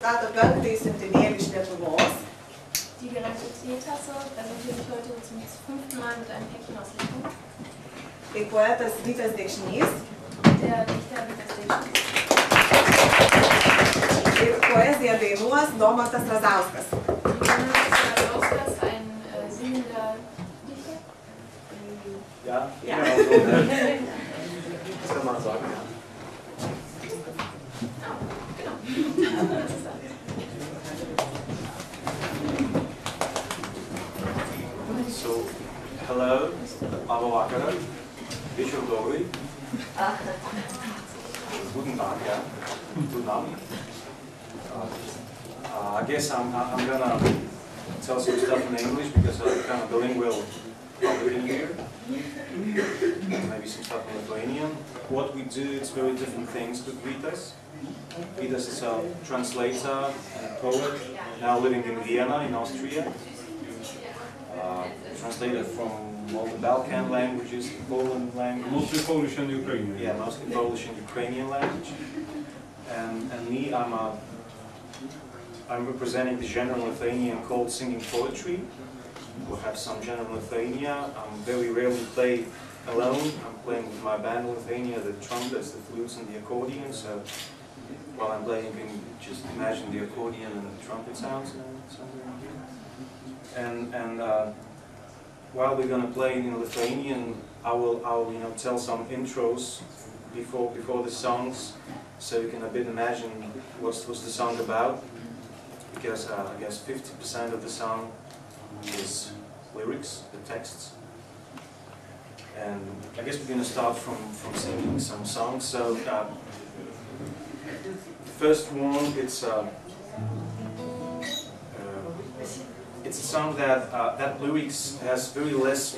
pristato penktąjį siuntinėlį iš Lietuvos. Die gereimte Teetasse präsentiere ich heute zum 5. Mal mit einem Päckchen aus Lichtung. Tai poetas Vytas Dekšnys. Der Dichter Vytas Dekšnys. Ir poeziją dainuos Domantas Razauskas. Domantas Razauskas, ein singender Dichter. Ja, ja. Das kann man sagen, ja. Genau. So, hello, labą vakarą, Bišov Dobry. Guten Tag, yeah. Guten Abend. I guess I'm gonna tell some stuff in English because I'm kind of bilingual in here. Maybe some stuff in Lithuanian. What we do, it's very different things with Vytas. Vytas is a translator and a poet, now living in Vienna, in Austria. Translated from all the Balkan languages, the Poland language. Mostly Polish and Ukrainian. Yeah, mostly Polish and Ukrainian language. And me, I'm representing the genre Lithuanian called singing poetry. We have some genre in Lithuania. I'm very rarely play alone. I'm playing with my band in Lithuania, the trumpets, the flutes, and the accordion. So while I'm playing, you can just imagine the accordion and the trumpet sounds somewhere in here. And while we're gonna play in Lithuanian, I'll tell some intros before the songs, so you can a bit imagine what's the song about. Because I guess 50% of the song is lyrics, the texts. And I guess we're gonna start from singing some songs. So the first one, it's a song that lyrics has very less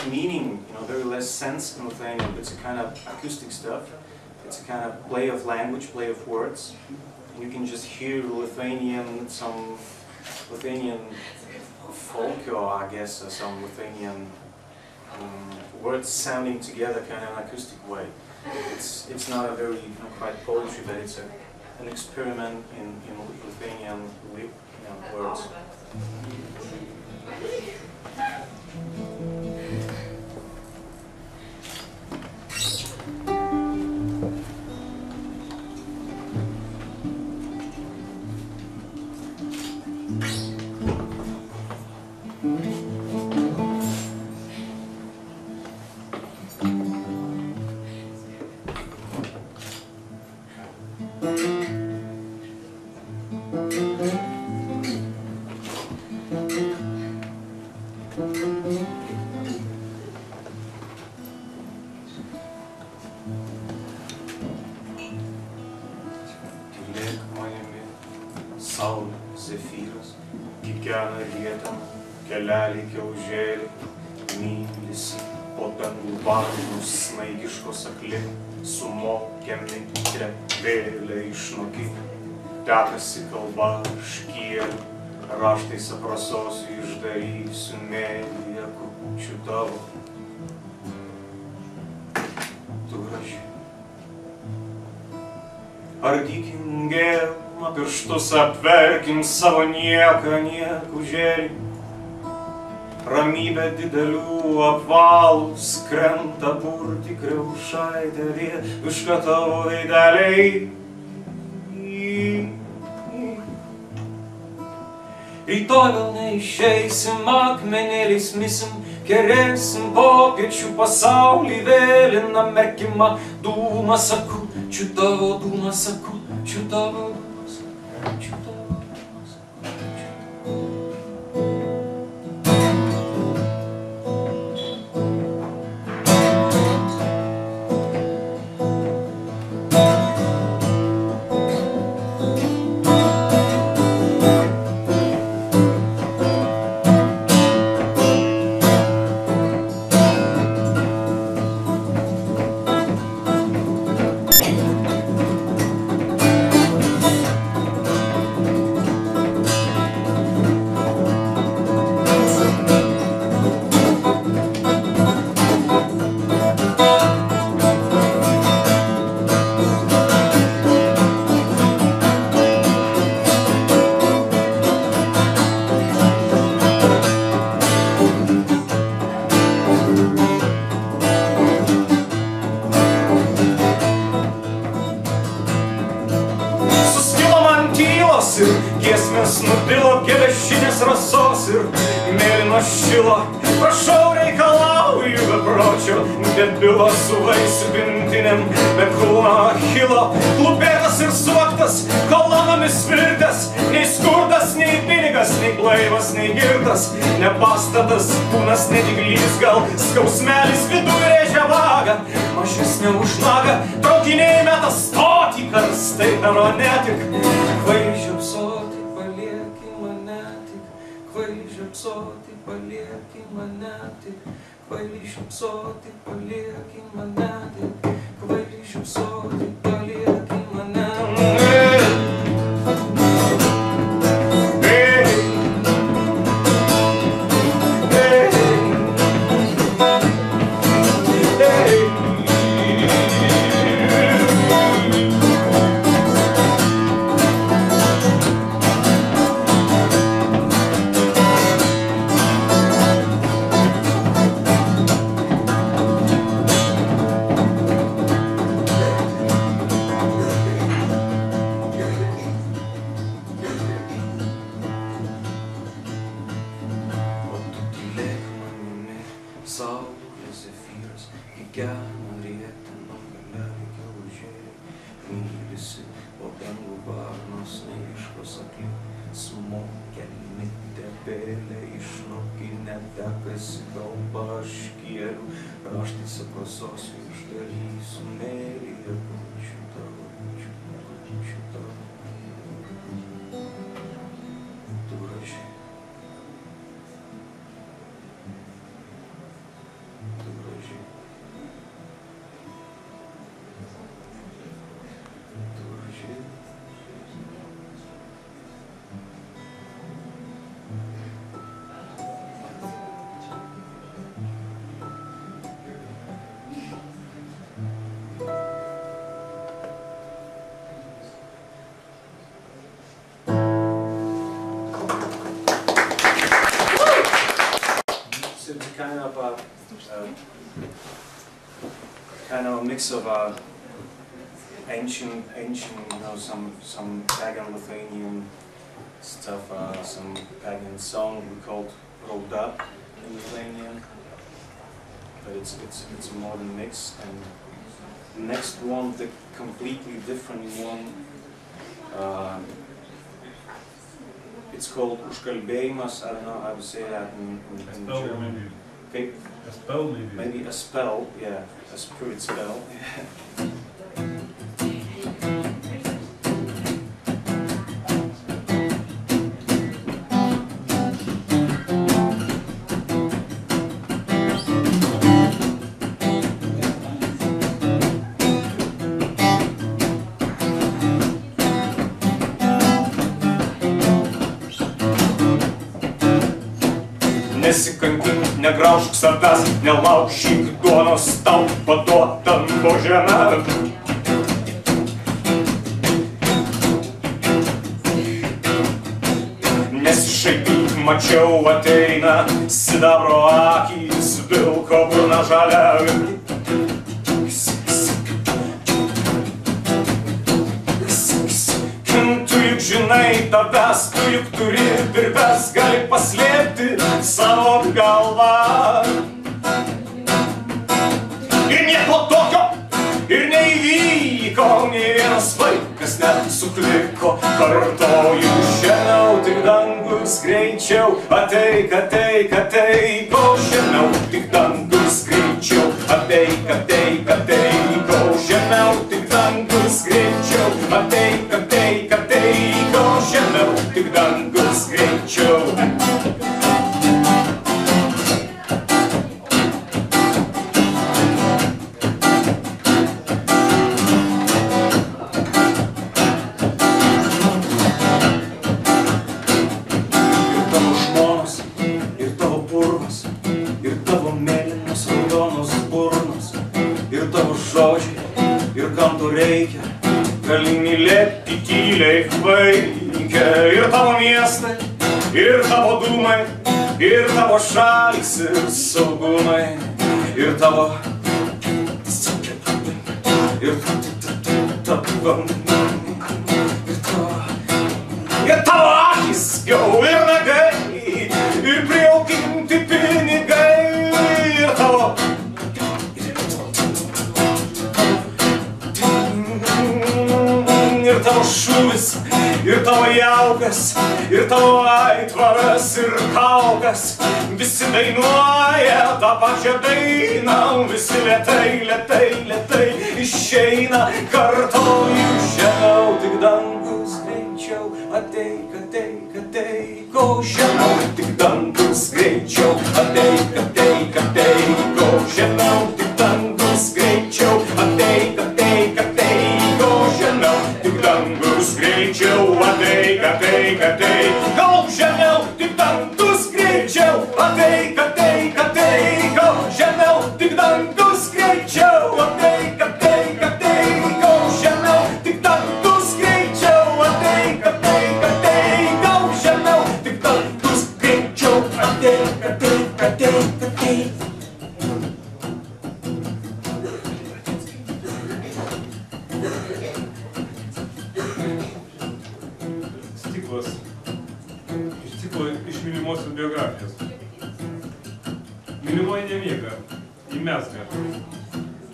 meaning, very less sense in Lithuanian. It's a kind of acoustic stuff. It's a kind of play of language, play of words. And you can just hear some Lithuanian folk, or I guess some Lithuanian words sounding together kind of in an acoustic way. It's not a very quite poetry, but it's an experiment in Lithuanian words. Kikena rietama, kelelį kiaužėlį, mylisi po dangų varnus snaigiškos akli, sumokiami trepėlė išnoki, tekasi kalba škielių, raštais aprasosiu išdarysiu mėlyje kukučių tavo. Tu graži. Ardykim gėlmą, pirštus apverkim savo niekužėlį. Ramybė didelių apvalus krenta burti kriaušaitė lietuviška tavo veideliai. Rytoj gal neišeisim, akmenėliais misim, kerėsim popiečių pasaulį, vėlinam merkimą, dūmas akučių tavo, dūmas akučių tavo, dūmas akučių tavo. tylos ir giesmės nudilo geležinės rasos ir mėlynos šilo. Prašau, reikalauju bepročio, debilo su vaisių pintinėm, be kūno Achilo. Klubėtas ir suoktas, kolonomis virtęs, nei skurdas, nei pinigas, nei blaivas, nei girtas, ne pastatas, kūnas, ne dyglys, gal skausmelis viduj rėžia vagą, mažesnė už nagą, traukiniai meta stotį karstai, daro ne tik. Kvailiai žiopsoti, palieki mane tik, kvailiai žiopsoti, palieki mane tik, kvailiai žiopsoti, palieki mane tik, kvailiai žiopsoti, palieki mane tik. Saulės zefyras kikena rietenom gale gegužė. Mylisi po dangų varnos neiškos akli, smokia mitė pėlė išnokinė tekasi kalba aškielių. Raštais aprasosiu išdalysiu mėlį ir bučiu tavo, bučiu tavo. Tu graži. Kind of a mix of ancient, you know, some pagan Lithuanian stuff, some pagan song we called Rauda in Lithuanian, but it's a modern mix. And the next one, the completely different one, it's called Užkalbėjimas. I don't know how to say that in German. Okay. A spell, maybe? Maybe a spell, yeah, a spirit spell. Nesikankink, negraužk savęs, nelaužyk duonos tau paduotam po žemę. Nesišaipyk, mačiau ateina sidabro akys, vilko burna žalia. Tu juk žinai tavęs, tu juk turi virves, gali paslėpti savo galvą. Ir nieko tokio, ir neįvyko, nei vienas vaikas net sukliko. Kartoju, žemiau tik dangus greičiau, ateik, ateik, ateik, o žemiau tik dangus greičiau, ateik, ateik, ateik, o žemiau tik dangus greičiau, ateik, ateik, ateik, o žemiau tik dangus greičiau. Reikia, gali mylėti tyliai vaikę. Ir tavo miestai, ir tavo dūmai, ir tavo šalis ir saugumai, ir tavo ir tavo ir tavo jaukas, ir tavo aitvaras, ir kaukas. Visi dainuoja tą pačią dainą, visi lėtai, lėtai, lėtai išeina. Kartoju žemiau, tik dangus greičiau, ateik, ateik, ateik, o žemiau, tik dangus greičiau, ateik, ateik, ateik, o žemiau, tik dangus greičiau, ateik, ateik, ateik, o žemiau, tik dangus greičiau, ateik, ateik, ateik, o žemiau, tik dangus greičiau, ateik, ateik, ateik, o žemiau, tik dangus greičiau, ateik, ateik, ateik, o žemiau, tik dangus greičiau, ateik, ateik, ateik, o žemiau, tik dangus greičiau, ateik, ateik, ateik, ateik. Stiklas iš ciklo iš mylimosios biografijos. Mylimoji nemiega, ji mezga.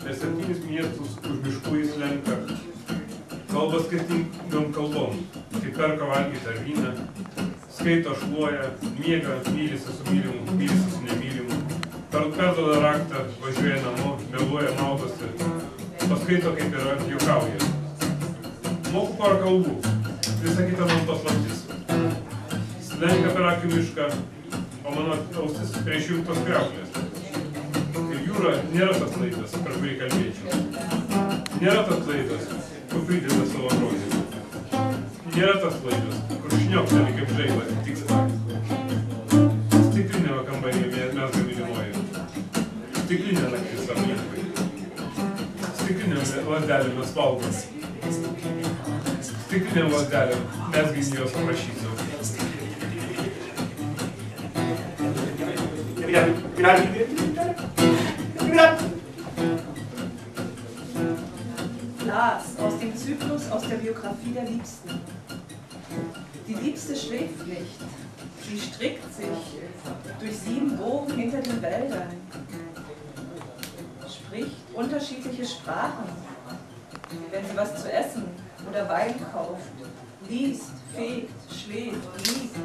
Per 7 miestus už miškų jis lenka. Kalba skirtingom kalbom, kai perka valgyti ar vyną. Skaito, šluoja, miega, mylisi su mylimu, mylisi su nemylimu. Perduoda raktą, važiuoja namo, meluoja, maudosi. Paskaito, kaip yra, juokauja. Moku porą kalbų, visa kita man paslaptis. Slenka per akių mišką, o mano ausis prie išjungtos kriauklės. Ir jūra nėra tas laidas, per kurį kalbėčiau. Nėra tas laidas, kur prideda savo žodį. Nėra tas laidas, kur šniokšteli kaip žaila, tik stak. Stiklinė kambaryje mezga mylimoji. Stiklinė naktis aplinkui. Stiklinėm lazdelėm mes valgom. Stiklinėm lazdelėm mezginį jos aprašysiu. Glas aus dem Zyklus aus der Biografie der Liebsten. Die Liebste schläft nicht. Sie strickt sich durch 7 Bogen hinter den Wäldern. Spricht unterschiedliche Sprachen, wenn sie was zu essen oder Wein kauft. Liest, fegt, schläft, liebt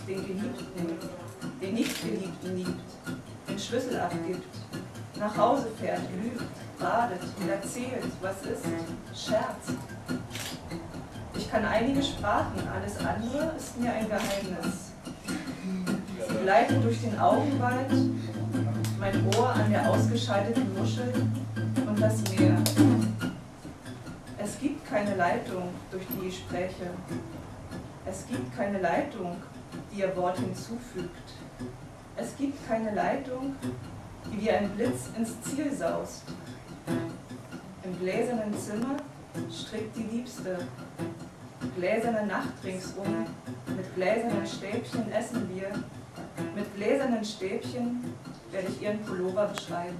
den Geliebten, den Nicht-Geliebten liebt, den Schlüssel abgibt, nach Hause fährt, lügt, badet und erzählt, was ist, scherzt. Ich kann einige Sprachen, alles andere ist mir ein Geheimnis. Sie gleiten durch den Augenwald, mein Ohr an der ausgeschalteten Muschel und das Meer. Es gibt keine Leitung, durch die ich spreche. Es gibt keine Leitung, die ihr Wort hinzufügt. Es gibt keine Leitung, die wie ein Blitz ins Ziel saust. Im gläsernen Zimmer strickt die Liebste. Gläserne Nacht ringsum, mit gläsernen Stäbchen essen wir. Mit gläsernen Stäbchen werde ich ihren Pullover beschreiben.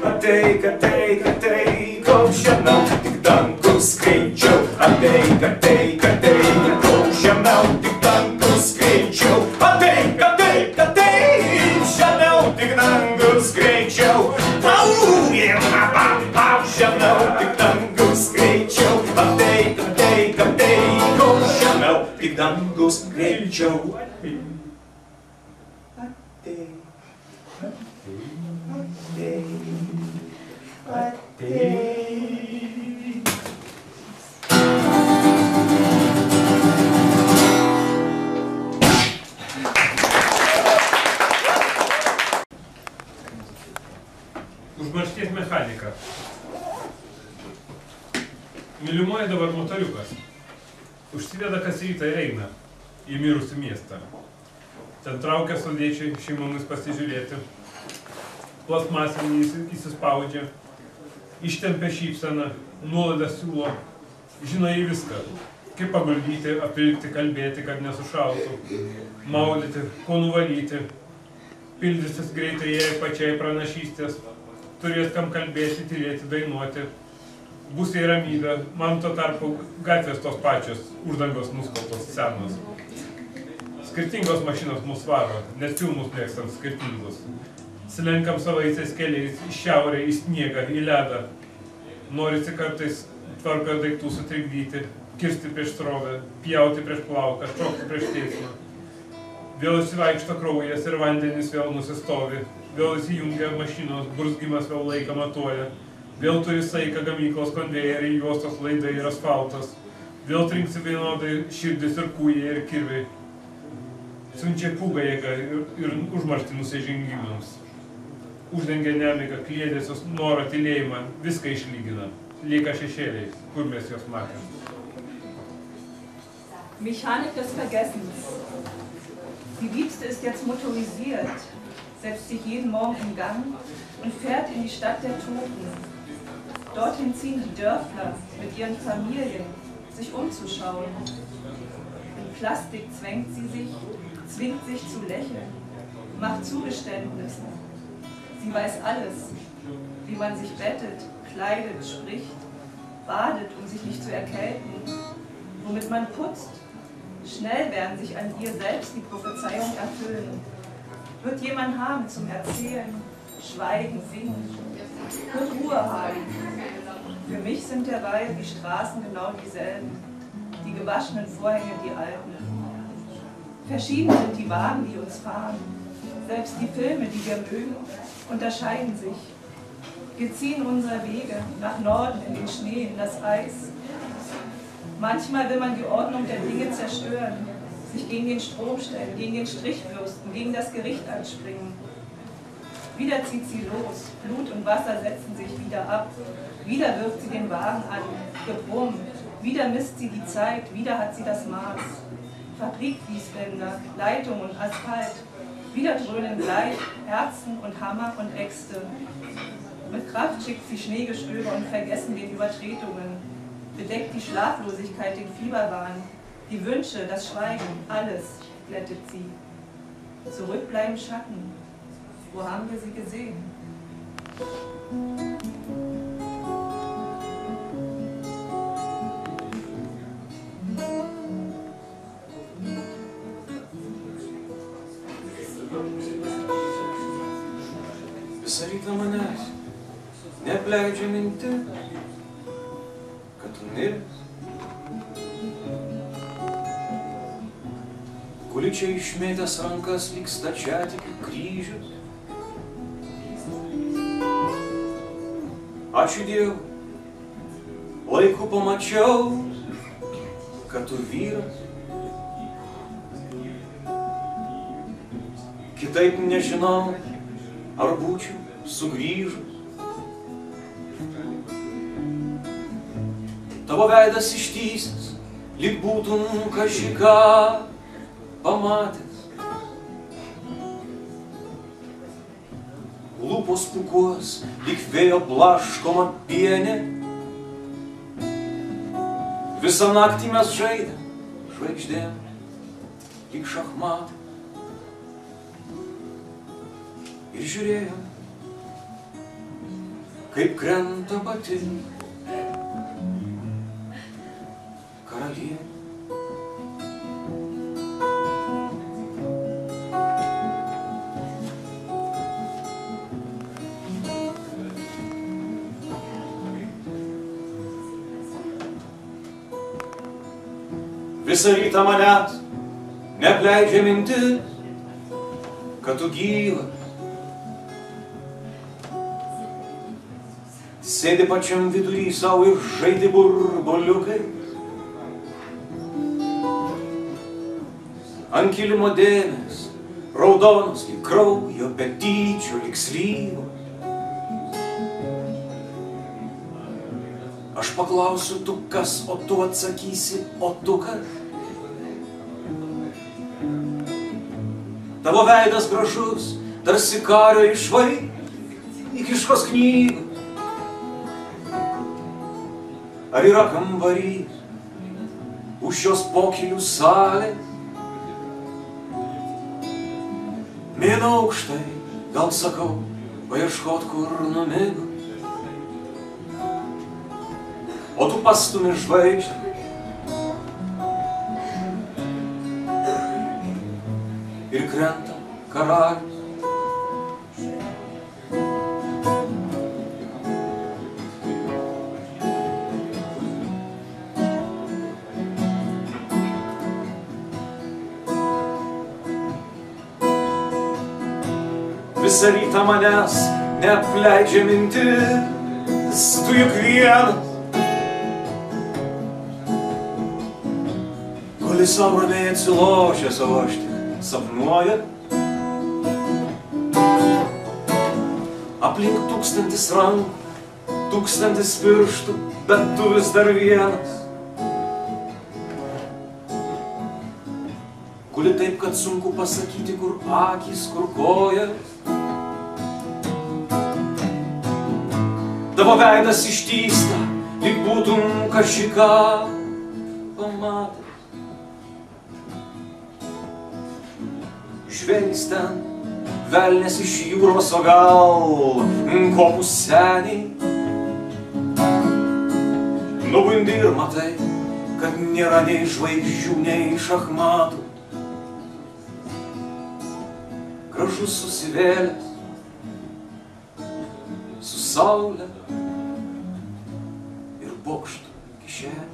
Ateik, ateik, ateik, o žemiau, tik dangus greičiau. Ateik, ateik, ateik, o žemiau, tik dangus greičiau. Ateik, ateik, ateik, žemiau, tik dangus greičiau. Žemiau, tik dangus greičiau. Ateik, ateik, ateik, o žemiau, tik dangus greičiau. Užmaršties mechanika. Mylimoji dabar motoriukas. Užsideda kas rytą ir eina į mirusį miestą. Ten traukia sodiečiai šeimomis pasižiūrėti. Plasmasinį įsispaudžia. Ištempia šypseną, nuolaidą siūlo. Žino į viską. Kaip paguldyti, apilkti, kalbėti, kad nesušaltų. Maudyti, ko nuvalyti. Pildysis greitai jai pačiai pranašystės. Turės kam kalbėti, tylėti, dainuoti. būsi į ramybę, man tuo tarpu gatvės tos pačios, uždangos nuskaltos senos. Skirtingos mašinos mus varo, net filmus mėgstam skirtingus. Slenkam savaisiais keliais į šiaurę, į sniegą, į ledą. Norisi kartais tvarką daiktų sutrikdyti, kirsti prieš srovę, pjauti prieš plauką, šokti prieš teismą. Vėl įsivaikšto kraujas ir vandenys vėl nusistovi, vėl įsijungia mašinos, burzgimas vėl laiką matuoja, vėl turi saiką gamyklos konvejeriai, juostos laidai ir asfaltas, vėl trinksi vienodai širdis ir kūjai ir kirviai. Siunčia pūgą jėgą ir užmaršti nusižengimams. Uždengia nemigą, kliedesius, norą, tylėjimą, viską išlygina. Lieka šešėliais, kur mes juos matėm. Mechanik des Vergessens. Die Liebste ist jetzt motorisiert, setzt sich jeden Morgen in Gang und fährt in die Stadt der Toten. Dorthin ziehen die Dörfler mit ihren Familien, sich umzuschauen. In Plastik zwingt sich zu lächeln, macht Zugeständnisse. Sie weiß alles, wie man sich bettet, kleidet, spricht, badet, um sich nicht zu erkälten, womit man putzt. Schnell werden sich an ihr selbst die Prophezeiung erfüllen. Wird jemand haben zum Erzählen, Schweigen, Singen, wird Ruhe haben. Für mich sind derweil die Straßen genau dieselben, die gewaschenen Vorhänge die alten. Verschieden sind die Wagen, die uns fahren. Selbst die Filme, die wir mögen, unterscheiden sich. Wir ziehen unsere Wege nach Norden in den Schnee, in das Eis. Manchmal will man die Ordnung der Dinge zerstören, sich gegen den Strom stellen, gegen den Strichbürsten, gegen das Gericht anspringen. Wieder zieht sie los, Blut und Wasser setzen sich wieder ab. Wieder wirft sie den Wagen an, Gebrumm. Wieder misst sie die Zeit, wieder hat sie das Maß. Fabrikfließbänder, Leitung und Asphalt. Wieder dröhnen gleich Herzen und Hammer und Äxte. Mit Kraft schickt sie Schneegestöber und vergessen den Übertretungen. Bedeckt die Schlaflosigkeit den Fieberwahn. Die Wünsche, das Schweigen, alles glättet sie. Zurück bleiben Schatten. Wo haben wir sie gesehen? Visą rytą manęs neapleidžia mintis, kad tu mirsi. Guli čia išmėtęs rankas lyg stačiatikių kryžius. Ačiū Dievui, laiku pamačiau, kad tu vyras. Kitaip nežinau, ar būčiau sugrįžus. Tavo veidas ištįsęs, lyg būtum kaži ką pamatęs. Lūpos pūkuos, lyg vėjo blaškoma pienė. Visą naktį mes žaidėm žvaigždėm, lyg šachmatai. Ir žiūrėjom, kaip krenta pati karalienė. Visą rytą manęs neapleidžia mintis, kad tu gyvas. Sėdi pačiam vidury savo ir žaidi burbuliukai. Ant kilimo dėmės, raudonos lyg kraujo, bet tyčio lyg slyvos. Aš paklausiu tu kas, o tu atsakysi, o tu kas. Tavo veidas gražus, tarsi kario išvaikiškos knygos. Ar yra kambarys už šios pokylių salės? Mėnuo aukštai, gal sakau, paieškot kur numigo. o tu pastumi žvaigždę. Ir krenta karalius. Visą rytą manęs neapleidžia mintis, tu juk vienas, guli sau ramiai atsilošęs, o aš tik sapnuoju. Aplink 1000 rankų, 1000 pirštų, bet tu vis dar vienas. Guli taip, kad sunku pasakyti, kur akys, kur kojas. Tavo veidas ištįsta, lyg būtum kažką pamatęs. Žvejys ten, velnias iš jūros, o gal kopų seniai. Nubundi ir matai, kad nėra nei žvaigždžių, nei šachmatų. Gražus susivėlęs su saule ir bokštų kišenė.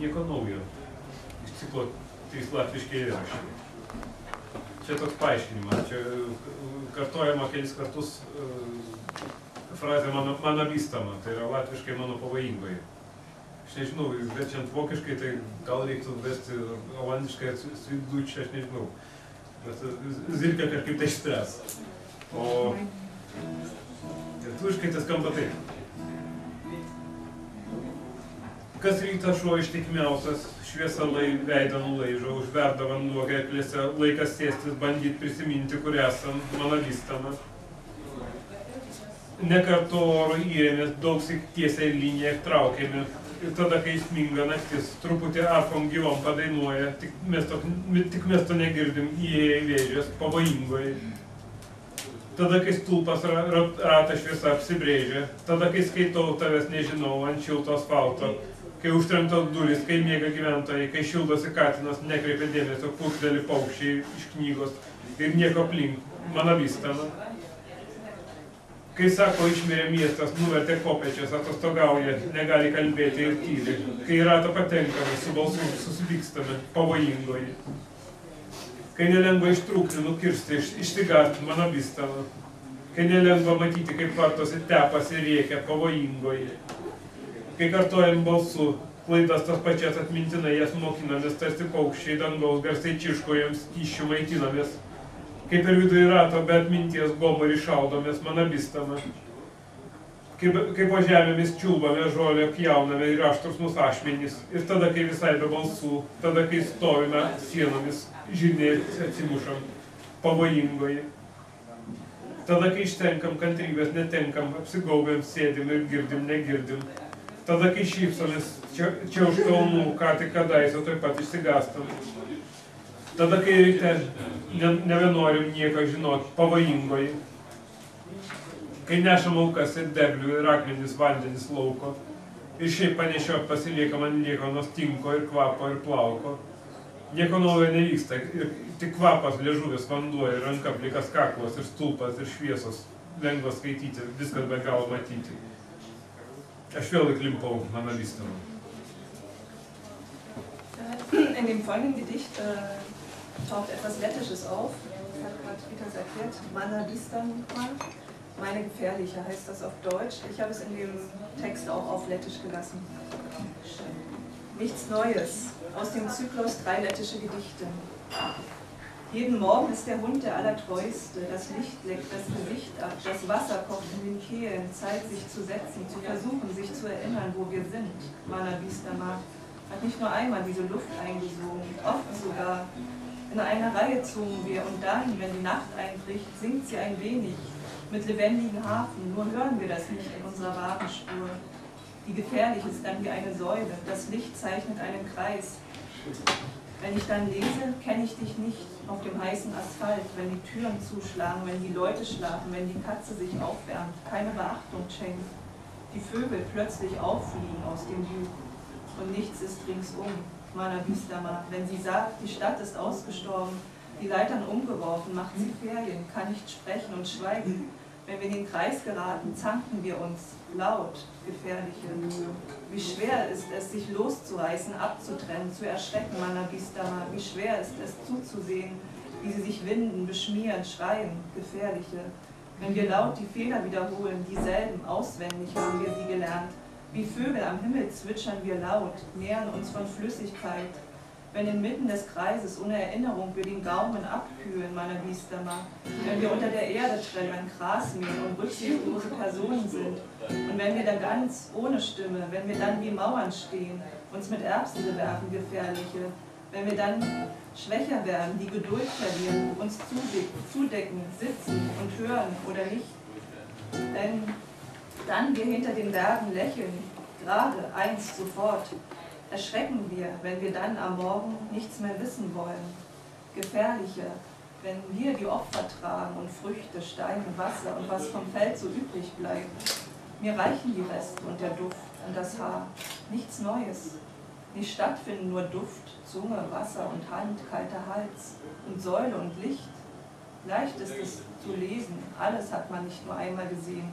Nieko naujo. Iš ciklo 3 latviški eilėraščiai. Čia toks paaiškinimas. Čia kartojama kelis kartus frazė mano vystama. Tai yra latviškai mano pavojingoji. Aš nežinau, verčiant vokiškai, tai gal reiktų vesti olandiškai svidučią, aš nežinau. Bet Zilke kažkaip tai išspręs. O lietuviškai tai skamba taip. Kas rytą šuo ištikimiausias, šviesa veidą nulaižo, užverda vanduo gerklėse, laikas sėstis, bandyt prisiminti, kur esam, mano vystama. Nekartu oro įrėmės, daug syk tiesiai liniją traukėme. Ir tada, kai sminga naktis, truputį arfom gyvom padainuoja, tik mes to negirdim, įėję į vėžės, pavojingoje. Tada, kai stulpas ratą šviesa apsibrėžia, tada, kai skaitau tavęs nežinau ant šilto asfalto, kai užtrenktos durys, kai miega gyventojai, kai šildosi katinas, nekreipia dėmesio, purkšteli paukščiai iš knygos ir nieko aplink, mano vystama. Kai sako, išmirė miestas, nuvertė kopėčias, atostogauja, negali kalbėti ir tyli, kai į ratą patenkame, su balsu susipykstame, pavojingoji. Kai nelengva ištrūkti, nukirsti, išsigąsti, mano vystama. Kai nelengva matyti, kaip vartosi tepas ir rėkia, pavojingoji. Kai kartojam balsu, klaidas tas pačias atmintinai jas mokinamės, tarsi paukščiai dangaus garsiai čiškojam, skysčių maitinamės. Kai per vidurį rato be atminties gomurį šaudomės, mano vystama. Kai po žemėmis čiulbame žolę, pjauname ir aštrus mūsų ašmenys. Ir tada, kai visai be balsų, tada, kai stovime sienomis, žirniai atsimušam, pavojingoji. Tada, kai ištenkam kantrybės, netenkam, apsigaubėm, sėdim ir girdim, negirdim. Tada, kai šypsomės, čia už kalnų, ką tik kadais, o taip pat išsigastam. Tada, kai ryte nebenorim nieko žinot, pavojingoji. Kai nešam aukas ir derlių ir akmenis vandenis lauko. Ir šiaip panešiot pasiliekam ant liekanos tinko ir kvapo ir plauko. Nieko naujo nevyksta, ir tik kvapas, liežuvis, vanduo ir ranka plikas kaklas ir stulpas ir šviesos. Lengva skaityti, viskas be galo matyti. Aš vėl įklimpau, mano vystama. In dem folgenden Gedicht taucht etwas Lettisches auf. Das hat gerade Vitas erklärt. Mana vystama, meine gefährliche heißt das auf Deutsch. Ich habe es in dem Text auch auf Lettisch gelassen. Nichts Neues. Aus dem Zyklus 3 lettische Gedichte. Jeden Morgen ist der Hund der Allertreueste, das Licht leckt das Gesicht ab, das Wasser kocht in den Kehlen, Zeit sich zu setzen, zu versuchen, sich zu erinnern, wo wir sind. Mana vystama hat nicht nur einmal diese Luft eingesogen, oft sogar In einer Reihe zogen wir und dann, wenn die Nacht einbricht, singt sie ein wenig mit lebendigen Hafen, nur hören wir das nicht in unserer Wagenspur. Die gefährlich ist dann wie eine Säule, das Licht zeichnet einen Kreis. Wenn ich dann lese, kenne ich dich nicht auf dem heißen Asphalt, wenn die Türen zuschlagen, wenn die Leute schlafen, wenn die Katze sich aufwärmt, keine Beachtung schenkt, die Vögel plötzlich auffliegen aus dem Buch und nichts ist ringsum. Mana Bistama, wenn sie sagt, die Stadt ist ausgestorben, die Leitern umgeworfen, macht sie Ferien, kann nicht sprechen und schweigen. Wenn wir in den Kreis geraten, zanken wir uns, laut, gefährliche Mühe. Wie schwer ist es, sich loszureißen, abzutrennen, zu erschrecken, Mana Bistama. Wie schwer ist es, zuzusehen, wie sie sich winden, beschmieren, schreien, gefährliche. Wenn wir laut die Fehler wiederholen, dieselben, auswendig haben wir sie gelernt. Wie Vögel am Himmel zwitschern wir laut, nähern uns von Flüssigkeit. Wenn inmitten des Kreises ohne Erinnerung wir den Gaumen abkühlen, Mana Bistama, wenn wir unter der Erde trennen, Gras mähen und rücksichtslose Personen sind, und wenn wir da ganz ohne Stimme, wenn wir dann wie Mauern stehen, uns mit Erbsen bewerfen, gefährliche, wenn wir dann schwächer werden, die Geduld verlieren, uns zudecken, sitzen und hören oder nicht, wenn dann wir hinter den Bergen lächeln, gerade, einst, sofort, erschrecken wir, wenn wir dann am Morgen nichts mehr wissen wollen. Gefährlicher, wenn wir die Opfer tragen und Früchte, Steine, Wasser und was vom Feld so übrig bleibt. Mir reichen die Reste und der Duft und das Haar, nichts Neues. Nicht stattfinden nur Duft, Zunge, Wasser und Hand, kalter Hals und Säule und Licht. Leicht ist es zu lesen, alles hat man nicht nur einmal gesehen.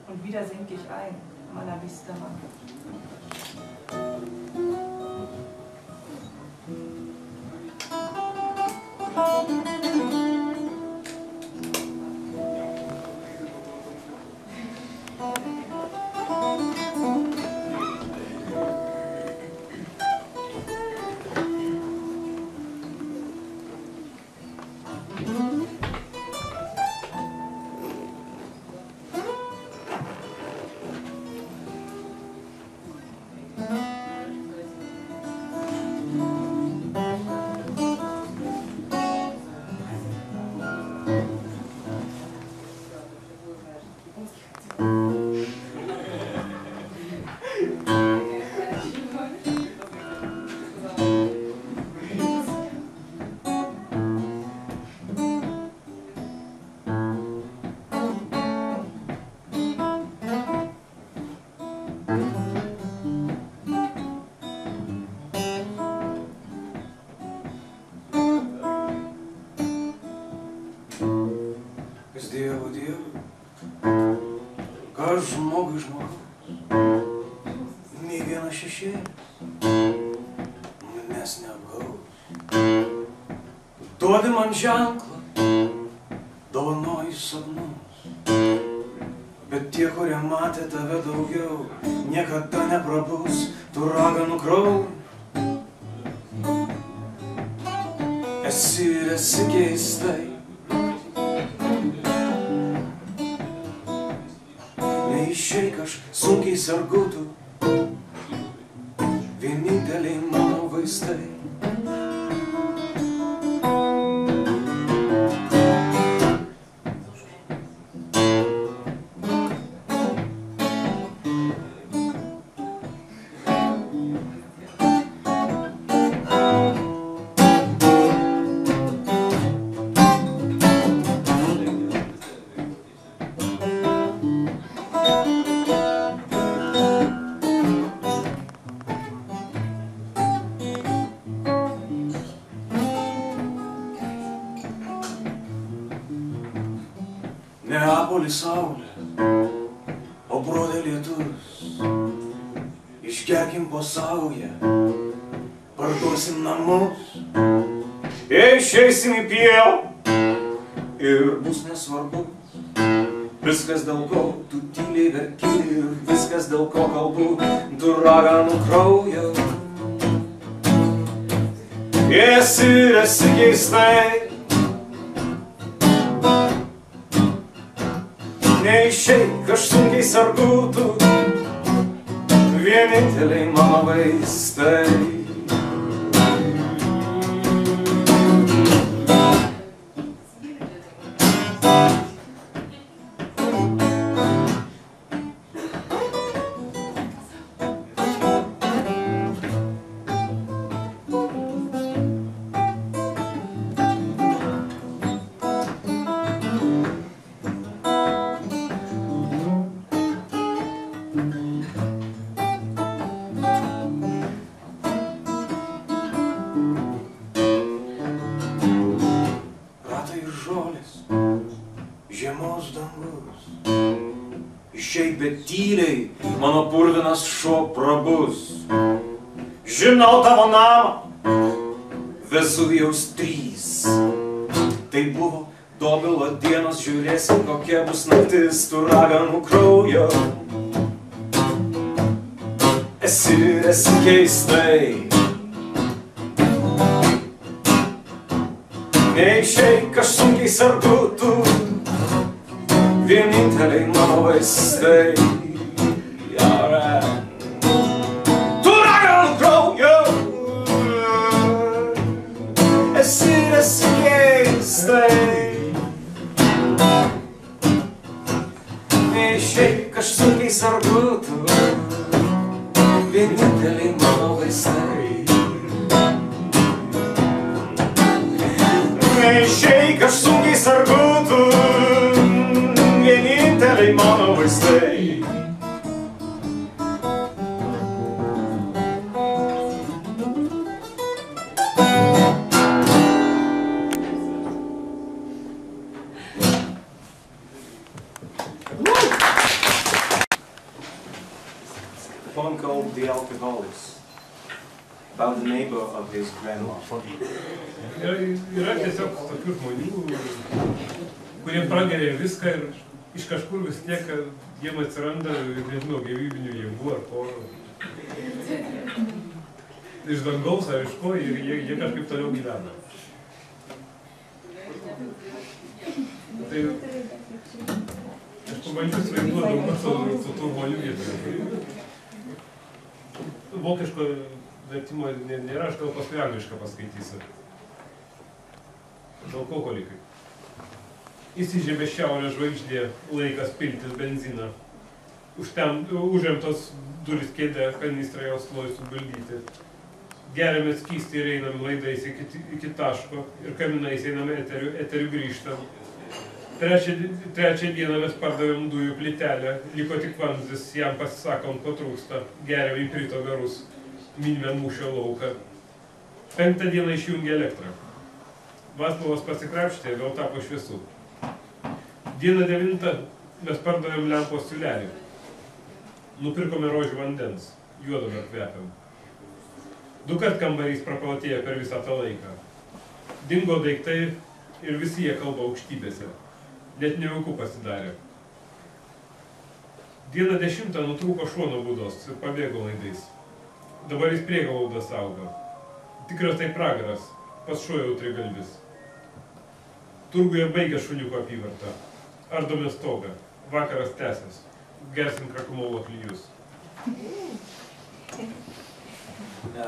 Und wieder sink ich ein, Mana Bistama. Nei vienas šešėlis manęs neapgaus. Duodi man ženklą, dovanoji sapnus, bet tie, kurie matė tave daugiau, niekada neprabus tų raganų kraujo. Esi ir esi keistai, neišeik aš sunkiai sergu tu, vieninteliai mano vaistai. Neapolis saulė, o brodė lietus, išgerkim po saują, parduosim namus. Išeisim į pievą Ir bus nesvarbu, viskas dėl ko tu tyliai verki ir viskas dėl ko kalbu, tu raganų kraujo. Esi ir esi keistai, neišeik aš sunkiai sergu tu, vieninteliai mano vaistai. Ratai ir žolės, žiemos dangus. Išeik, bet tyliai, mano purvinas šuo prabus. Žinau tavo namą, Vezuvijaus 3. Tai buvo Dobilo dienos, žiūrėsim, kokia bus naktis, tų raganų kraujo. Esi keistai. Neišeik, aš sunkiai sergu, tu vieninteliai mano vaistai. Tu raganų kraujo. Esi keistai. Neišeik, aš sunkiai sergu, tu vieninteliai mano vaistai. Neišeik, aš sunkiai sergu, tu vieninteliai mano vaistai. A poem called The Alcoholics, about the neighbor of his grandma. Yra tiesiog tokių žmonių, kurie prageria viską ir iš kažkur vis tiek jiem atsiranda, nežinau, gyvybinių jėgų ar ko. Iš dangaus ar iš ko, ir jie kažkaip toliau gyvena. Tai aš pabandžiu įsivaizduoti daug su tų žmonių vietoje. Vokiško vertimo nėra, aš gal paskui anglišką paskaitysiu. Alkoholikai. Įsižiebė šiaurės žvaigždė, laikas piltis benziną. Užremtos durys kėdė, kanistrai jos sloj suguldyti. Geriame skystį ir einam laidais iki taško ir kaminais einam eteriu grįžtam. Trečią dieną mes pardavėm dujų plytelę, liko tik vamzdis, jam pasisakom, ko trūksta, geriam įkrito garus, minime mūšio lauką. 5. dieną išjungė elektrą. Vaclovas pasikrapštė, vėl tapo šviesu. Dieną 9 mes pardavėm lempos siūlelį. Nupirkome rožių vandens, juodo dar kvepiam. 2 kart kambarys praplatėjo per visą tą laiką. Dingo daiktai ir visi jie kalba aukštybėse. Net nejauku pasidarė. Dieną 10 nutrūko šuo nuo būdos ir pabėgo laidais. Dabar jis prieglaudas auga. Tikras tai pragaras, pas šuo jau trigalvis. Turguje baigė šuniuko apyvartą. Ardome stogą. Vakaras tęsės. Gersim krakumovo klijus.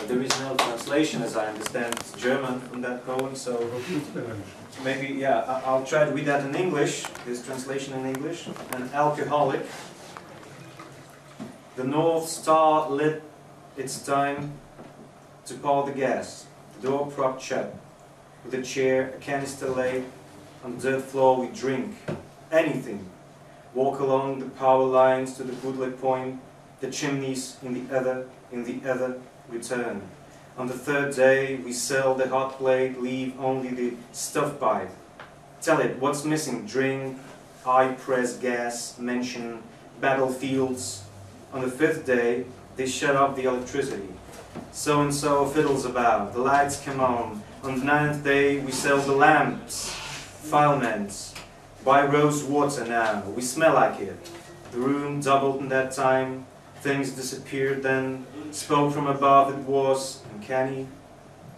There is no translation, as I understand, German from that poem, so maybe, yeah, I'll try to read that in English, this translation in English. An alcoholic. The North Star lit, it's time to pour the gas. The door propped shut. With a chair, a canister laid, on the dirt floor we drink. Anything. Walk along the power lines to the bootleg point, the chimneys in the other, return. On the 3rd day, we sell the hot plate, leave only the stuff pipe. Tell it what's missing, drink, I press gas, mention battlefields. On the 5th day, they shut off the electricity. So-and-so fiddles about, the lights come on. On the 9th day, we sell the lamps, filaments. Buy rose water now, we smell like it. The room doubled in that time, things disappeared then. Spoke from above, it was uncanny.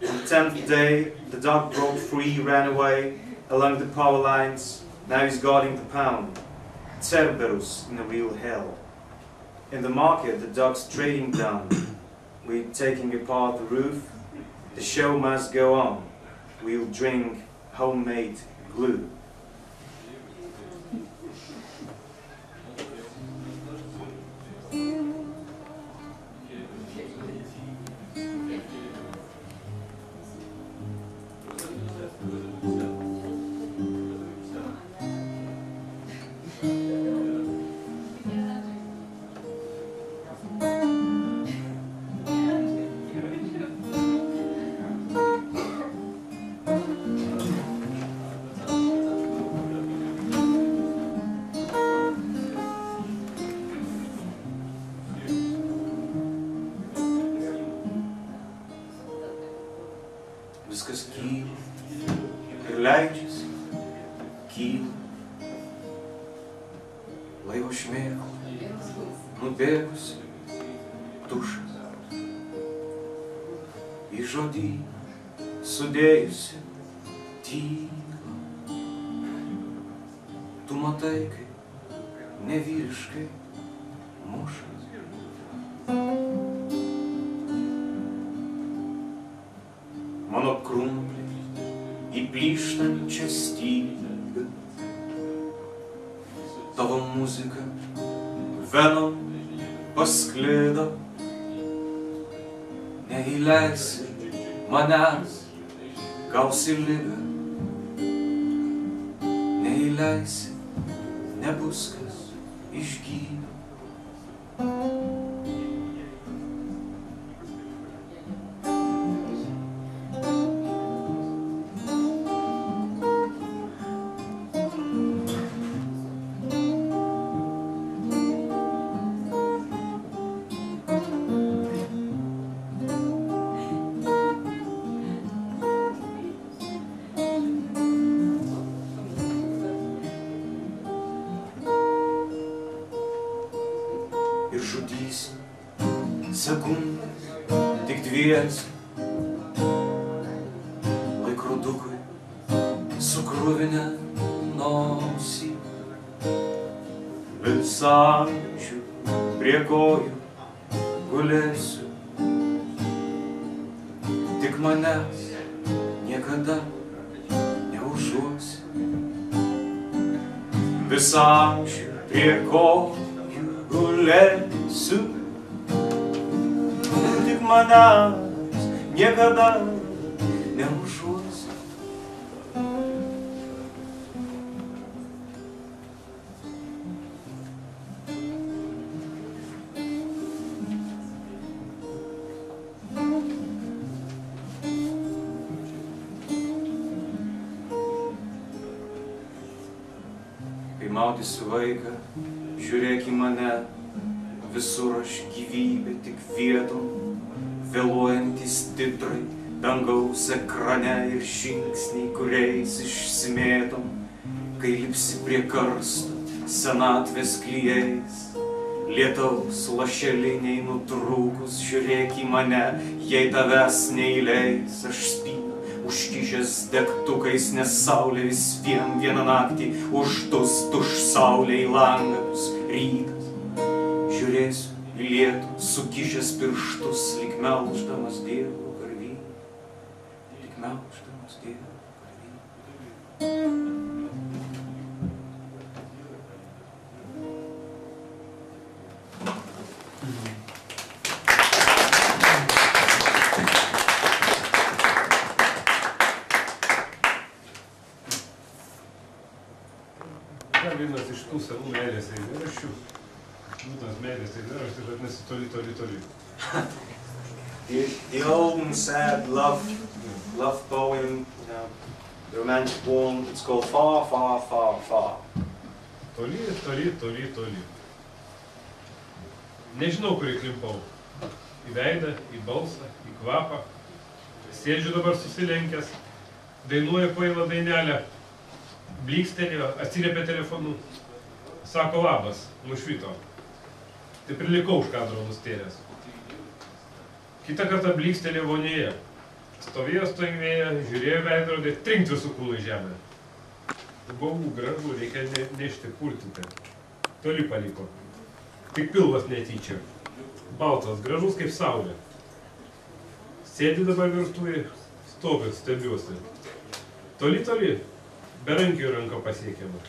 On the 10th day, the dog broke free, ran away along the power lines. Now he's guarding the pound. Cerberus in a real hell. In the market, the dog's trading down. We're taking apart the roof. The show must go on. We'll drink homemade glue. viskas kyla ir leidžiasi, kyla. Laivo šmėkla, nubėgusi, tušas, į žodį sudėjusi tylą. Tu matai, kaip nevyriškai mušas. Mano krumpliai į plyštančią stygą, tavo muzika venom pasklido. Neįleisi manęs, gausi ligą. Neįleisi, nebus kas išgydo. Ir žudysi sekundę, tik dviesi. Laikrodukui sukruvinę nosį. Visą amžių prie kojų gulėsiu. Tik manęs niekada neužuosi. Visą amžių prie kojų gulėsiu, tik manęs niekada neužuosi. Kai maudysiu vaiką, žiūrėk į mane, visur aš gyvybė tik vietom, vėluojantys titrai dangaus ekrane ir žingsniai, kuriais išsimėtom, kai lipsi prie karsto senatvės klijais. Lietaus lašeliniai nutrūkus, žiūrėk į mane, jei tavęs neįleis, aš spynu užkišęs degtukais, nes saulė vis vieną naktį uždus saulė į langą bus rytas. Žiūrėsiu į lietų, sukišęs pirštus, lyg melždamas Dievo karvynę, lyg melždamas Dievo karvynę. Dar vienas iš tų senų meilės eilėraščių. Būtent meilės eilėraštis vadinasi Toli, toli, toli. The old and sad love poem, the romantic poem, it's called Far, Far, Far, Far. Toli, toli, toli, toli. Nežinau, kur įklimpau. Į veidą, į balsą, į kvapą. Sėdžiu dabar susilenkęs, dainuoju kvailą dainelę. Blykstelėjo, atsiliepė telefonu. Sako labas, nušvito. Taip ir likau už kadro nustėręs. Kitą kartą blykstelėjo vonėje. Stovėjo stovėjo, žiūrėjo veidrodį, trinkt visų kūnų į žemę. Buvau gražu, reikia nešti purtinti. Toli paliko. Tik pilvas netyčia. Baltas, gražus kaip saulė. Sėdi dabar virtuvėje, stoviu, stebiuosi. Toli, toli, berankių ranka pasiekiama.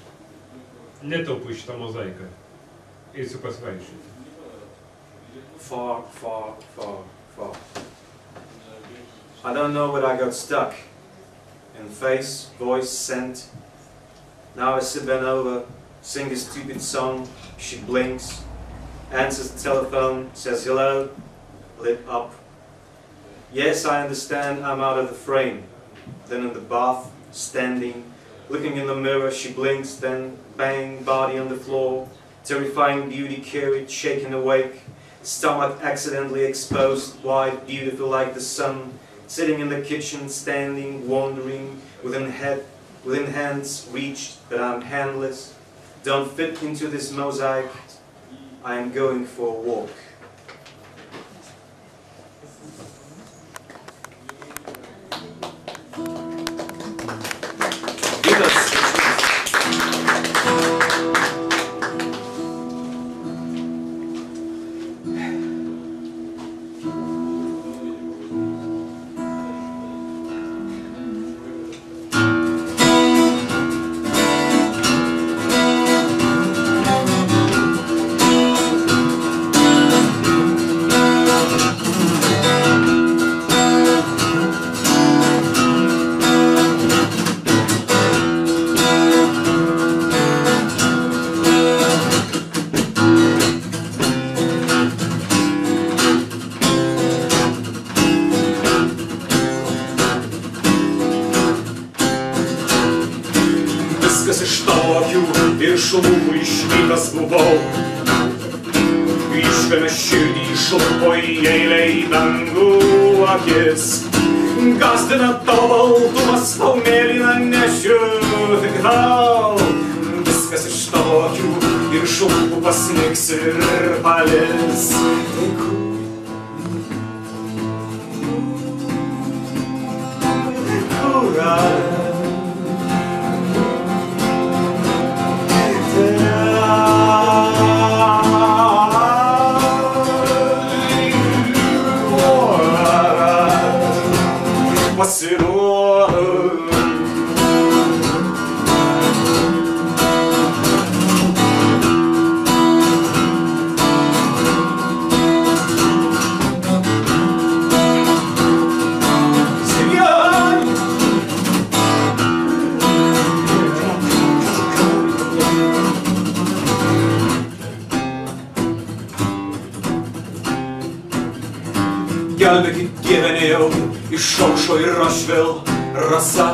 Netelpu į šitą mozaiką. Eisiu pasvaišyti. Far, far, far, far. I don't know where I got stuck. In face, voice, scent. Now I sit bent over, sing a stupid song. She blinks, answers the telephone, says hello, lit up. Yes, I understand I'm out of the frame. Then in the bath, standing, looking in the mirror, she blinks, then bang, body on the floor. Terrifying beauty carried, shaken awake. Stomach accidentally exposed, wide, beautiful like the sun. sitting in the kitchen, standing, wandering, within hands reached, but I'm handless, don't fit into this mosaic, I am going for a walk. Šlubų išvykas buvau, išvėmė širdį šlupo į eilę į dangų akis. Gazdina tavo baltumas, tau mėlyna nešiu tik tau. Viskas iš tavo akių ir šlubų pasnigs ir palis. Gelbėkit Dieve nejau, išaušo ir aš vėl rasa.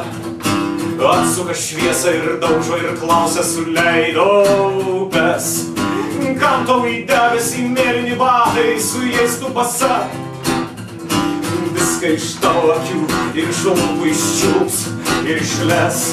Atsuka šviesą ir daužo ir klausia suleido upės. Kam tau į debesį mėlyni batai, su jais tu pasak. Viską iš tavo akių ir iš lūpų iščiups ir išles.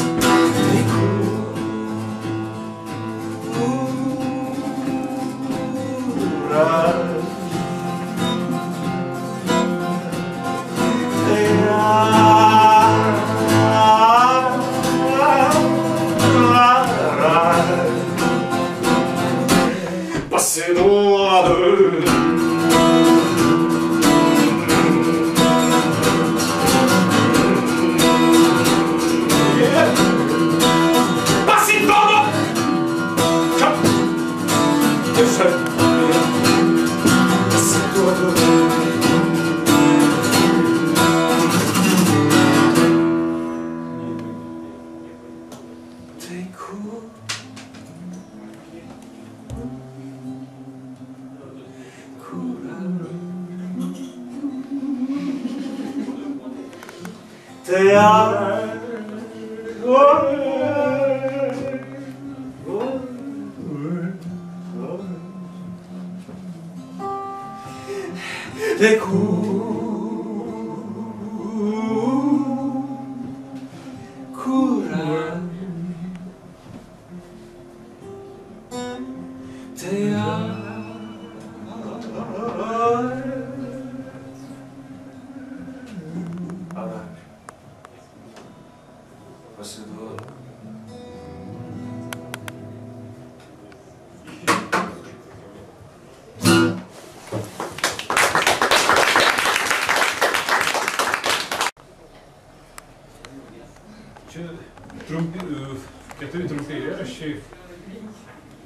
Keturi trumpi eilėraščiai.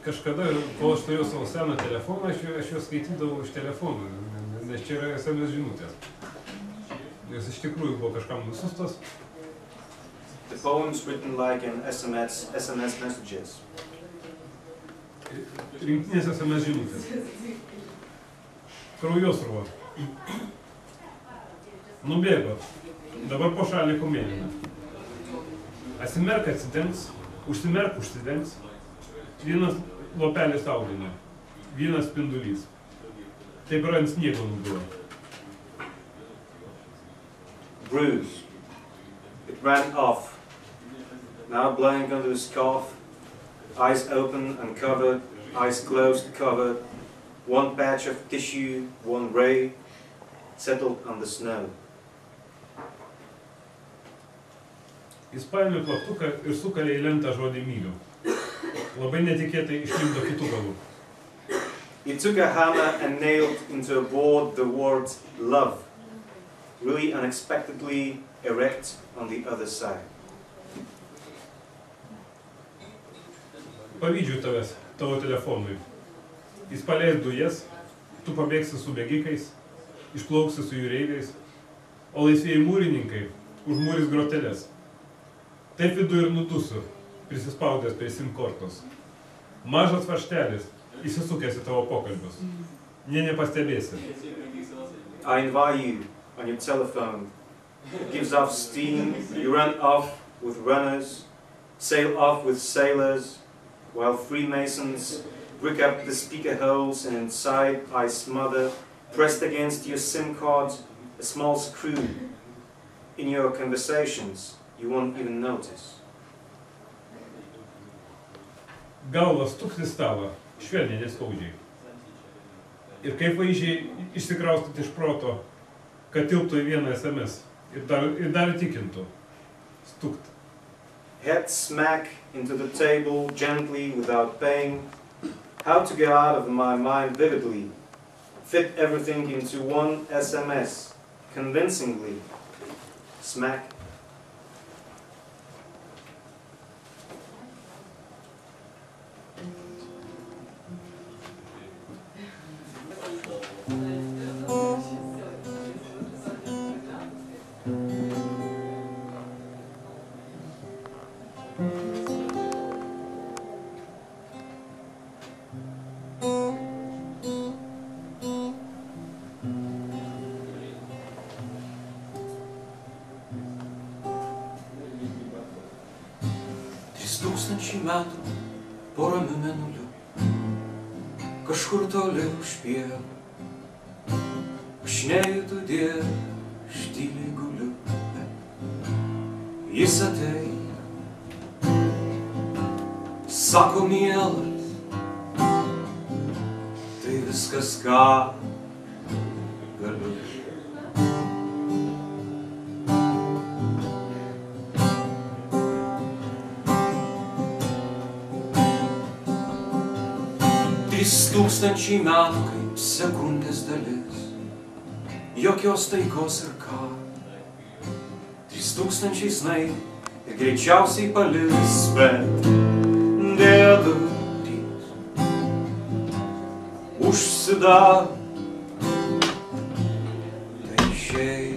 Kažkada, kol aš turėjau savo seną telefoną, aš juos skaitydavau iš telefonų, nes čia yra SMS žinutės. Jos iš tikrųjų buvo kažkam nusiustos. The poems written like in SMS messages. Rinktinės SMS žinutės. Kraujosruva. Nubėgo. Dabar po šalį komėlina. Asimerk atsidengs, užsimerk užsidengs. Vienas lopelis audinio, vienas spindulys. Taip yra ant sniego nubilo. bruise. It ran off, now blowing under the scarf, eyes open and covered, eyes closed, covered, one patch of tissue, one ray, settled on the snow. Jis paėmė plaktuką ir sukalė į lentą žodį myliu. Labai netikėtai išlindo kitų galų. He took a hammer and nailed into a board the word love, really unexpectedly erect on the other side. Pavydžiu tavęs, tavo telefonui. Jis paleis dujas, tu pabėgsi su bėgikais, išplauksi su jūreiviais, o laisvieji mūrininkai užmūris groteles. Taip vidu ir nutusiu, prisispaudęs prie SIM kortos. Mažas varžtelis, įsisukęs į tavo pokalbius. Nė nepastebėsi. I invite you on your telephone. It gives off steam, you run off with runners, sail off with sailors, while Freemasons brick up the speaker holes and inside I smother, pressed against your SIM card, a small screw. In your conversations, you won't even notice. Galva stuks į stalą, švelniai neskaudžiai. Ir kaip vaizdžiai išsikraustyti iš proto, kad tilptų į vieną SMS ir dar įtikintų. Stukt. Head smack into the table gently without pain. How to get out of my mind vividly. Fit everything into one SMS. Convincingly. Smack. Tūkstančiai metų po ramiu mėnuliu, kažkur toli už pievų, aš nejutu Dieve, aš tyliai guliu. Jis ateina, sako mielas, tai viskas, ką galiu. Tūkstančiai metų kaip sekundės dalis, jokios taikos ir ką. 3000 snai ir greičiausiai palis, bet dėdutys užsidaro, tai išeina.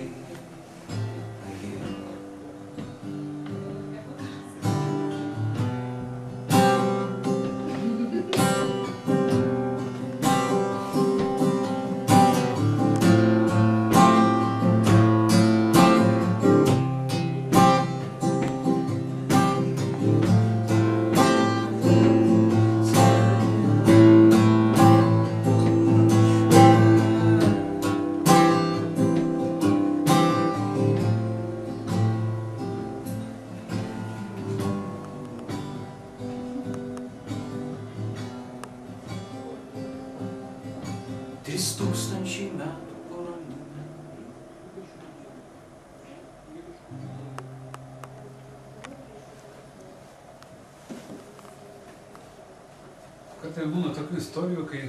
Kartais būna tokių istorijų, kai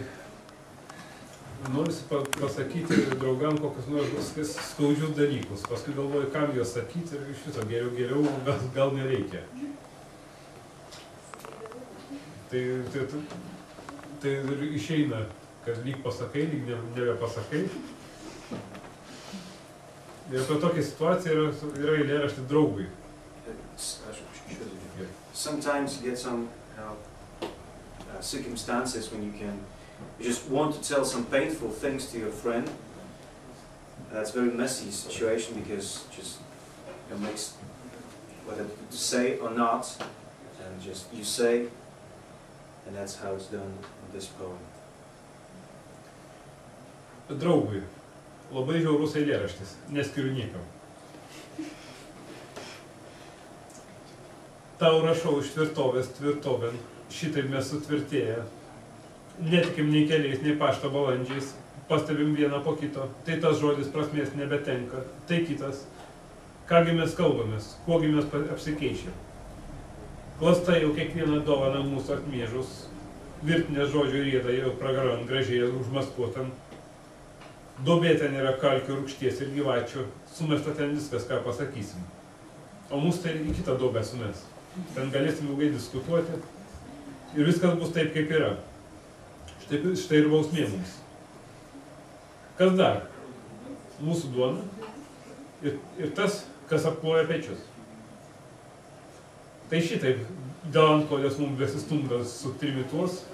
norisi pasakyti draugam kokius nors skaudžius dalykus. Paskui galvoju, kam juos sakyti ir iš viso geriau gal nereikia. Tai išeina, kad lyg pasakai, lyg nebepasakai. Ir apie tokią situaciją yra eilėraštis draugui. Sometimes you get some circumstances when you just want to tell some painful things to your friend. That's a very messy situation because just makes whether to say or not, and just you say, and that's how it's done in this poem. Draugui. Labai žiaurus eilėraštis, neskiriu niekam. Tau rašau iš tvirtovės tvirtovėn, šitaip mes sutvirtėję. Netikim nei keliais, nei pašto balandžiais, pastebim vieną po kito, tai tas žodis prasmės nebetenka, tai kitas. Kągi mes kalbamės, kuogi mes apsikeičiam. Klasta jau kiekvieną dovaną mūsų atmėžus, virtinė žodžių rieda jau pragaran gražiai užmaskuotam. Duobė ten yra kalkių, rūgšties ir gyvačių, sumesta ten viskas, ką pasakysim. O mūsų tai į kitą duobę sumes. Ten galėsim ilgai diskutuoti ir viskas bus taip, kaip yra. Štai ir bausmė mums. Kas dar? Mūsų duona ir tas, kas apkloja pečius. Tai šitaip, dėl antklodės mums besistumdas subtrimituos,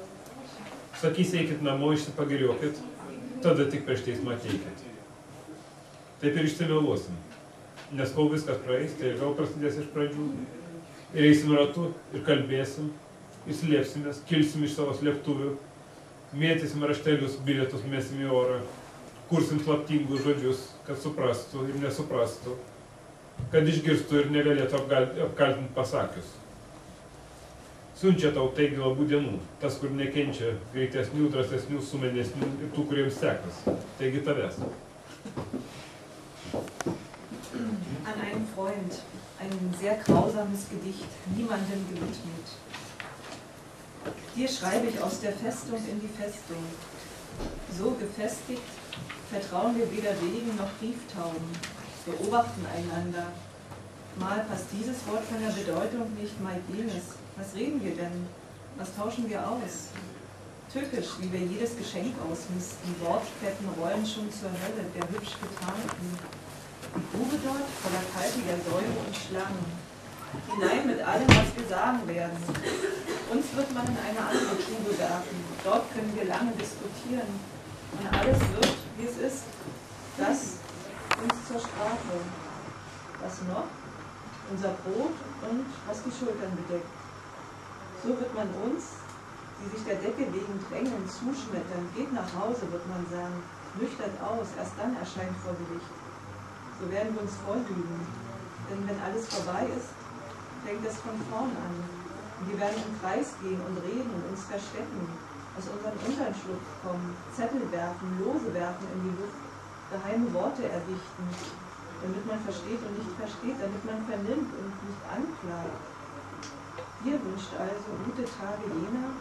sakys, eikit namo, išsipagiriokit, tada tik prieš teismą ateikit. Taip ir išsimeluosim, nes kol viskas praeis, tai gal prasidės iš pradžių. Ir eisim ratu, ir kalbėsim, ir slėpsimės, kilsim iš savo slėptuvių, mėtysim raštelius, bilietus mesim į orą, kursim slaptingus žodžius, kad suprastų ir nesuprastų, kad išgirstų ir negalėtų apkaltinti pasakius. Siunčia tau taigi labų dienų, tas, kur nekenčia greitesnių, drąsesnių, sumenesnių ir tų, kuriems sekas. Taigi tavęs. An einen Freund, ein sehr grausames Gedicht, niemandem gewidmet. Dir schreibe ich aus der Festung in die Festung. So gefestigt vertrauen wir weder Regen noch Brieftauben, beobachten einander. Mal passt dieses Wort von der Bedeutung nicht, mal jenes. Was reden wir denn? Was tauschen wir aus? Tückisch, wie wir jedes Geschenk ausmisten. Wortketten rollen schon zur Hölle, der hübsch getarnten. Die Grube dort voller kalkiger Säure und Schlangen. Hinein mit allem, was wir sagen werden. Uns wird man in eine andere Grube werfen. Dort können wir lange diskutieren. Und alles wird, wie es ist, das uns zur Strafe. Was noch? Unser Brot und was die Schultern bedeckt. So wird man uns, die sich der Decke wegen drängen, zuschmettern. Geht nach Hause, wird man sagen. Nüchtert aus, erst dann erscheint vor Gericht. So werden wir uns vorlügen. Denn wenn alles vorbei ist, fängt es von vorn an. Und wir werden im Kreis gehen und reden und uns verstecken, aus unserem Unterschlupf kommen, Zettel werfen, Lose werfen in die Luft, geheime Worte erdichten, damit man versteht und nicht versteht, damit man vernimmt und nicht anklagt. Dir wünscht also gute Tage jener,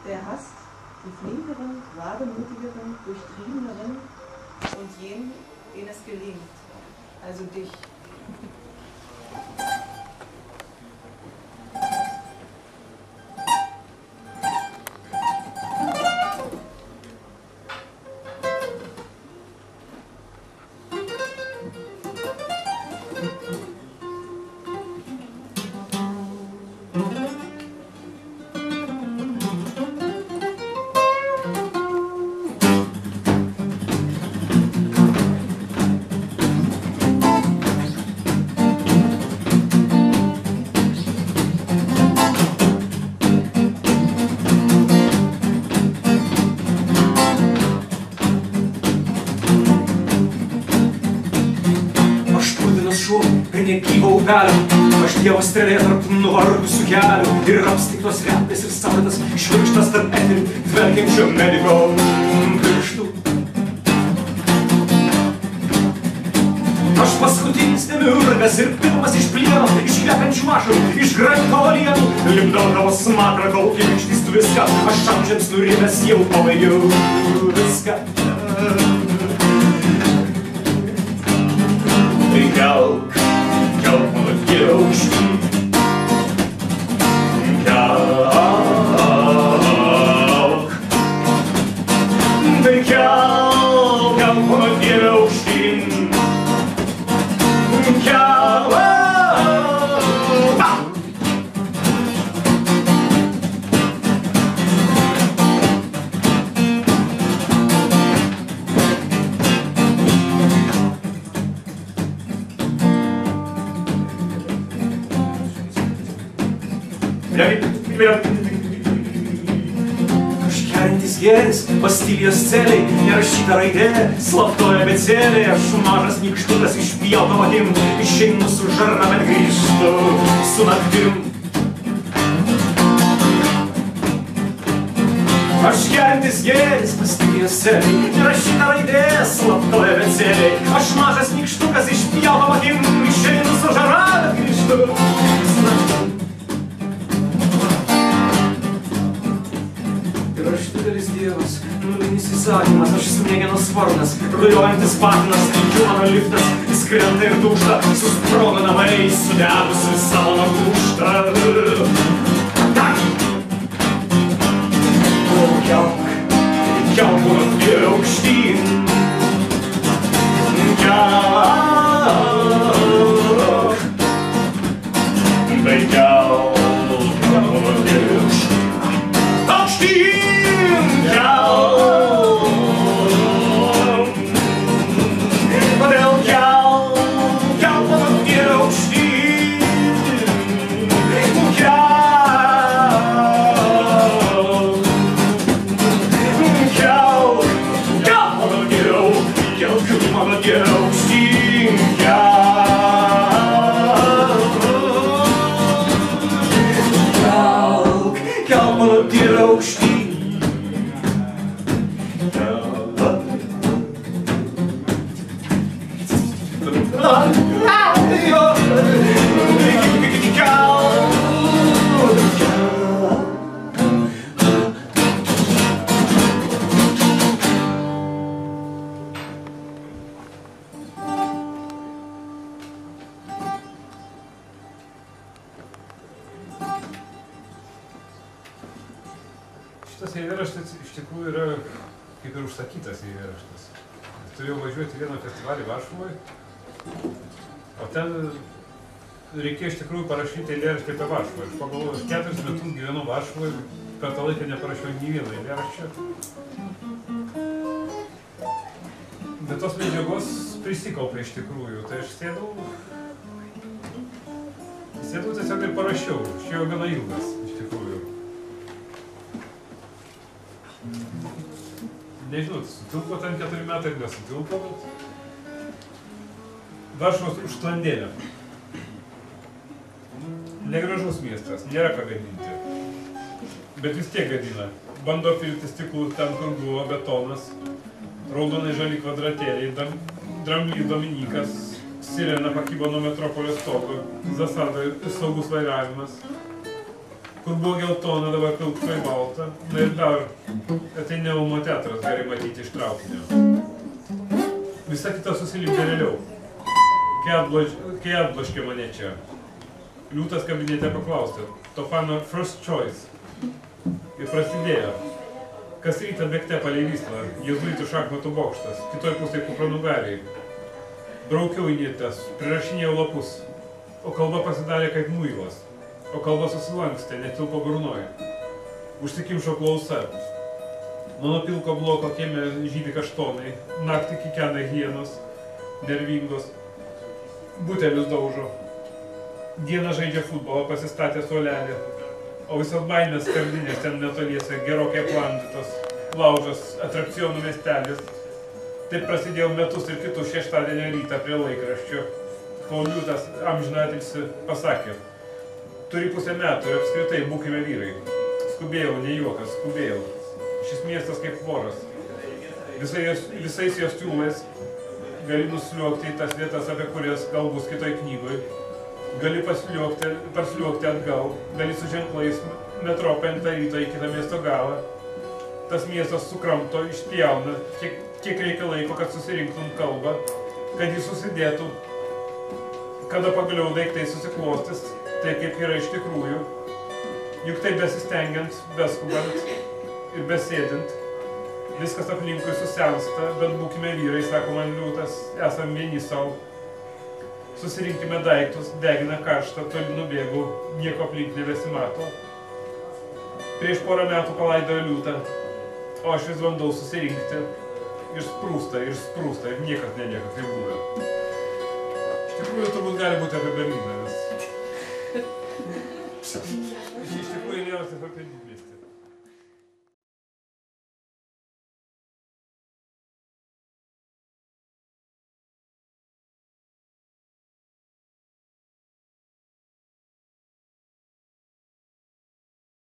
der hasst die flinkeren, wagemutigeren, durchtriebeneren und jenen, denen es gelingt, also dich. Aš dievo strėlė tarp nuvargusių kelių ir apstiktos repės ir saulėtas švirkštas tarp eterių dvelkiančio mediko pirštų. Aš paskutinis demiurgas ir pirmas iš plieno, iš kvepiančių mašų, iš granito uolienų. Lipdau tavo smakrą, kol įvykštys tu viską, aš amžiams nurimęs jau pabaigiau viską. Tai kelk mano kiaušį, kelk, tai kelk mano kiaušį, kelk. Kažkerintis gėris, Bastilijos celiai, nerašyta raidė, slaptoja abėcėlė. Aš mažas nykštukas išpjautom akim, išeinu su žarna, bet grįžtu su naktim. Aš gerintis gėris pastikėjęs seniai, nerašyta raidė slaptoje abėcėlėj. Aš mažas nykštukas išpjautom akim, išeinu su žara, bet grįžtu. Ir aš didelis dievas, nulinis įsakymas, aš sniegenos varnas, rujojantis patinas, lygiu mano liftas, jis krenta ir dūžta, susprogo namai, sudegus visą mano gūžtą. Kelk mano vyrai aukštyn. Tai kelk mano vyrai aukštyn. Aukštyn kelk. Kodėl kelk mano vyrai aukštyn. Mano vyrai aukštyn kelk mano vyrai aukštyn. Šitas eilėraštis iš tikrųjų yra kaip ir užsakytas eilėraštis. Turėjau važiuoti vieną festivalį Varšuvoje, o ten reikėjo iš tikrųjų parašyti eilėraštį apie Varšuvą. Aš pagalvojau, aš 4 metus gyvenau Varšuvoje, per tą laiką neparašiau nei vieno eilėraščio. Bet tos medžiagos prisikaupė iš tikrųjų, tai aš sėdau tiesiog ir parašiau, išėjo gana ilgas iš tikrųjų. Nežinau, sutilpo ten 4 metai ir nesutilpo, bet Varšuvos užtlandėlė. Negražus miestas, nėra ką gadinti, bet vis tiek gadina. Bando pilti stiklų ten, kur buvo betonas, raudonai žali kvadratėliai, dramblys Dominikas, sirena pakybo nuo metropolio stogo, zasada ir saugus vairavimas. Kur buvo geltona, dabar pilkšvai balta. Na ir dar, tai Neumo teatras gerai matyti iš traukinio. Visa kita susilipdė vėliau, kai atbloškė mane čia. Liūtas kabinete paklausė, Tofano first choice. Ir prasidėjo. Kas rytą bėgte palei Vyslą, jėzuitų šachmatų bokštas, kitoj pusėj kupranugariai. Braukiau į nietas, prirašinėjau lapus, o kalba pasidarė kaip muilas. O kalba susilankstė, netilpo burnoj. Užsikimšo klausa. Mano pilko bloko kieme žydi kaštonai, naktį kikena hienos, nervingos, butelius daužo. Dieną žaidžia futbolą, pasistatė suolelį, o visas baimės skardinės ten netoliese, gerokai aplandytos, laužas, atrakcionų miestelis. Taip prasidėjo metus ir kitus šeštadienio rytą prie laikraščio, kol liūtas amžiną atilsį pasakė: turi pusę metų ir apskritai būkime vyrai. Skubėjau, ne juokas, skubėjau. Šis miestas kaip voras. Visais jos tiūlais gali nusliuogti į tas vietas, apie kurias gal bus kitoj knygoj. Gali parsliuogti atgal, gali su ženklais metro 5 ryto į kitą miesto galą. Tas miestas sukramto, išpjauna, kiek reikia laiko, kad susirinktum kalbą, kad jis susidėtų, kada pagaliau daiktai susiklostis, tai kaip yra iš tikrųjų. Juk tai besistengiant, beskubant ir besėdint, viskas aplinkui susensta, bet būkime vyrai, sako man liūtas, esam vieni savo. Susirinkime daiktus, degina karštą, toli nubėgau, nieko aplink nebesimato. Prieš porą metų palaidojo liūtą, o aš vis bandau susirinkti. Ir sprūsta, ir niekas nelieka kaip buvę. Iš tikrųjų, turbūt gali būti apie Berlyną, nes iš tikrųjų nėra taip apie Bibliją.